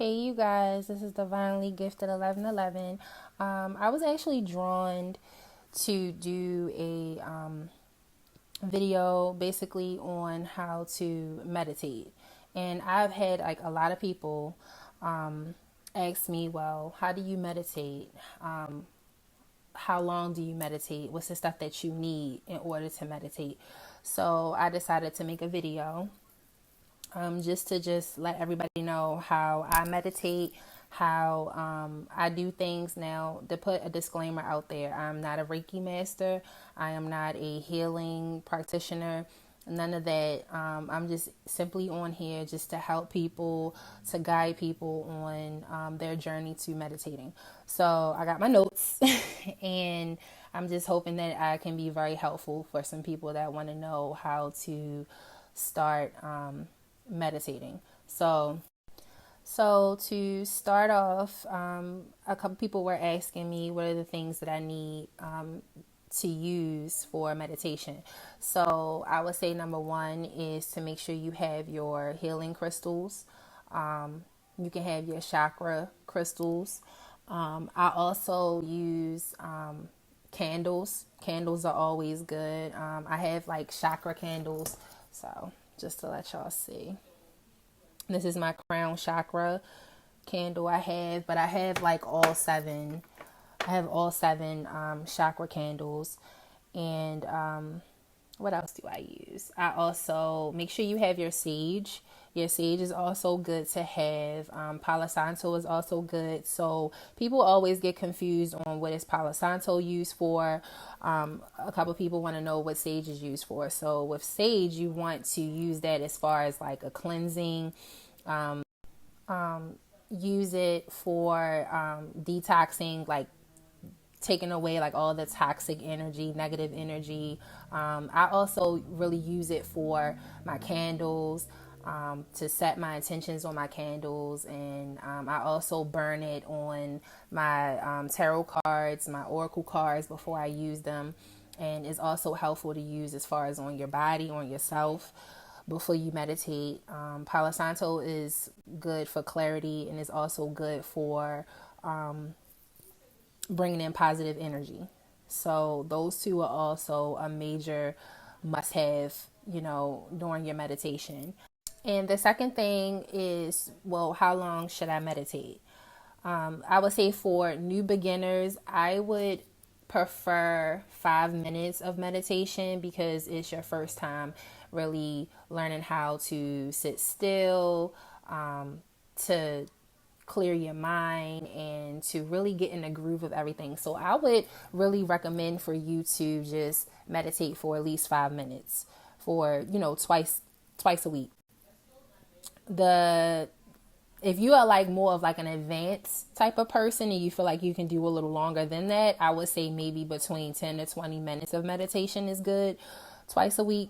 Hey, you guys, this is Divinely Gifted 1111. I was actually drawn to do a video basically on how to meditate. And I've had like a lot of people ask me, well, how do you meditate? How long do you meditate? What's the stuff that you need in order to meditate? So I decided to make a video just to just let everybody know how I meditate, how I do things. Now, to put a disclaimer out there, I'm not a Reiki master. I am not a healing practitioner. None of that. I'm just simply on here just to help people, to guide people on their journey to meditating. So I got my notes and I'm just hoping that I can be very helpful for some people that want to know how to start meditating. So to start off, a couple people were asking me what are the things that I need to use for meditation. So I would say number one is to make sure you have your healing crystals. You can have your chakra crystals. I also use candles. Candles are always good. I have like chakra candles. So just to let y'all see. This is my crown chakra candle I have, but I have like all seven. I have all seven chakra candles. And what else do I use? I also make sure you have your sage. Your sage is also good to have. Palo Santo is also good. So people always get confused on what is Palo Santo used for. A couple people want to know what sage is used for. So with sage, you want to use that as far as like a cleansing. Use it for detoxing, like taking away like all the toxic energy, negative energy. I also really use it for my candles, to set my intentions on my candles. And I also burn it on my tarot cards, my oracle cards before I use them. And it's also helpful to use as far as on your body, on yourself before you meditate. Palo Santo is good for clarity and is also good for bringing in positive energy. So those two are also a major must have, during your meditation. And the second thing is, well, how long should I meditate? I would say for new beginners, I would prefer 5 minutes of meditation because it's your first time really learning how to sit still, to clear your mind and to really get in the groove of everything. So I would really recommend for you to just meditate for at least 5 minutes for, twice a week. The If you are like more of like an advanced type of person and you feel like you can do a little longer than that, I would say maybe between 10 to 20 minutes of meditation is good twice a week.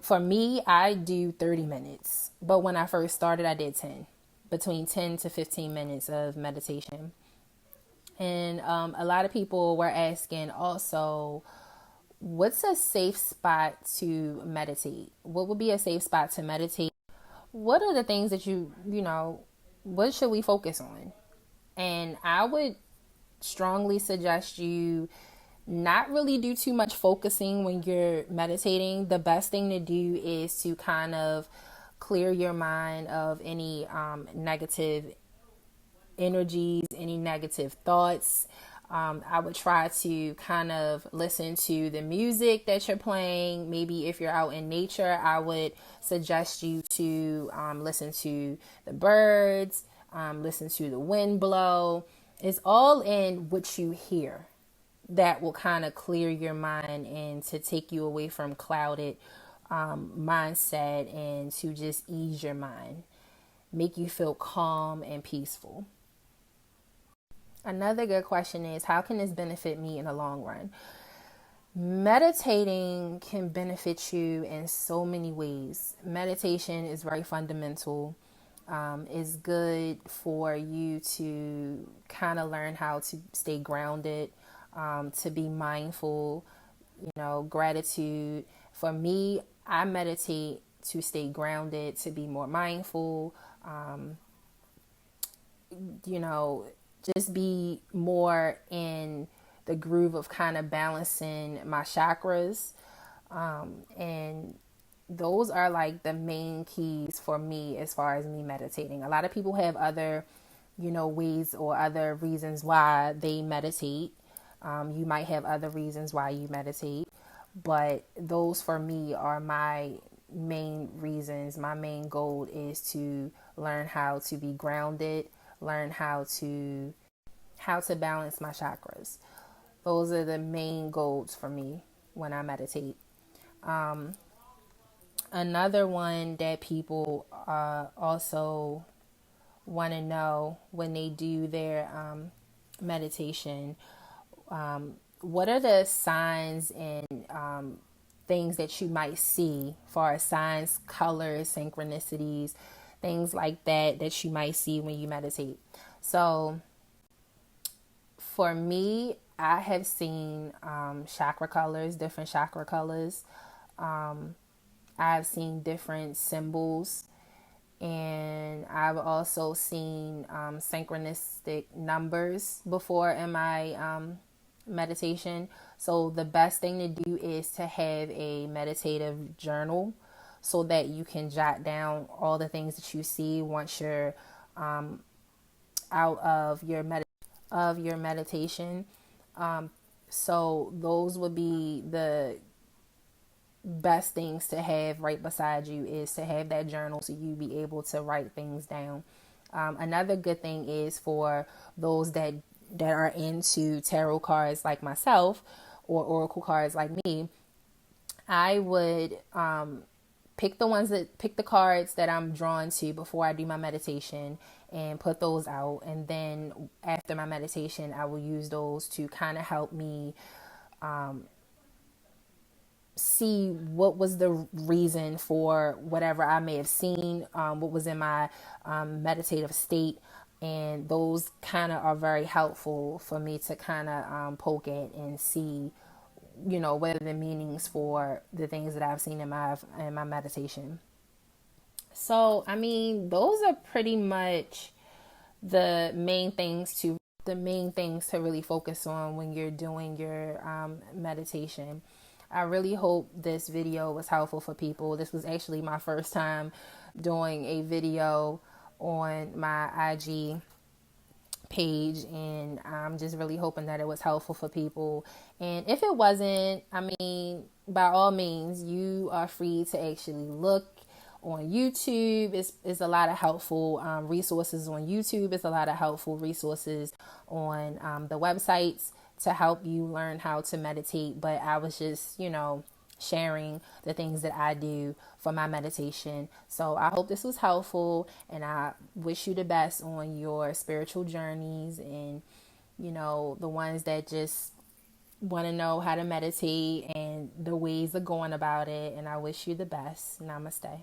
For me, I do 30 minutes, but when I first started, I did 10, between 10 to 15 minutes of meditation. And a lot of people were asking also, what's a safe spot to meditate? What would be a safe spot to meditate? What are the things that what should we focus on? And I would strongly suggest you not really do too much focusing when you're meditating. The best thing to do is to kind of clear your mind of any negative energies, any negative thoughts. I would try to kind of listen to the music that you're playing. Maybe if you're out in nature, I would suggest you to listen to the birds, listen to the wind blow. It's all in what you hear that will kind of clear your mind and to take you away from clouded mindset and to just ease your mind, make you feel calm and peaceful. Another good question is, how can this benefit me in the long run? Meditating can benefit you in so many ways. Meditation is very fundamental. It's good for you to kind of learn how to stay grounded, to be mindful, gratitude. For me, I meditate to stay grounded, to be more mindful, you know, just be more in the groove of kind of balancing my chakras. And those are like the main keys for me as far as me meditating. A lot of people have other, ways or other reasons why they meditate. You might have other reasons why you meditate, but those for me are my main reasons. My main goal is to learn how to be grounded, learn how to balance my chakras. Those are the main goals for me when I meditate. Another one that people also want to know when they do their meditation, what are the signs and things that you might see, far as signs, colors, synchronicities, things like that you might see when you meditate. So for me, I have seen chakra colors, different chakra colors. I've seen different symbols, and I've also seen synchronistic numbers before in my meditation. So the best thing to do is to have a meditative journal so that you can jot down all the things that you see once you're out of your meditation. So those would be the best things to have right beside you, is to have that journal so you be able to write things down. Another good thing is for those that are into tarot cards like myself, or oracle cards like me, I would pick the cards that I'm drawn to before I do my meditation and put those out, and then after my meditation I will use those to kind of help me see what was the reason for whatever I may have seen, what was in my meditative state. And those kind of are very helpful for me to kind of poke at and see, what are the meanings for the things that I've seen in my meditation. So, I mean, those are pretty much the main things to really focus on when you're doing your meditation. I really hope this video was helpful for people. This was actually my first time doing a video on my IG page, and I'm just really hoping that it was helpful for people. And if it wasn't, I mean, by all means, you are free to actually look on YouTube. It's a lot of helpful resources on YouTube. It's a lot of helpful resources on the websites to help you learn how to meditate. But I was just, sharing the things that I do for my meditation. So I hope this was helpful, and I wish you the best on your spiritual journeys, and, the ones that just want to know how to meditate and the ways of going about it. And I wish you the best. Namaste.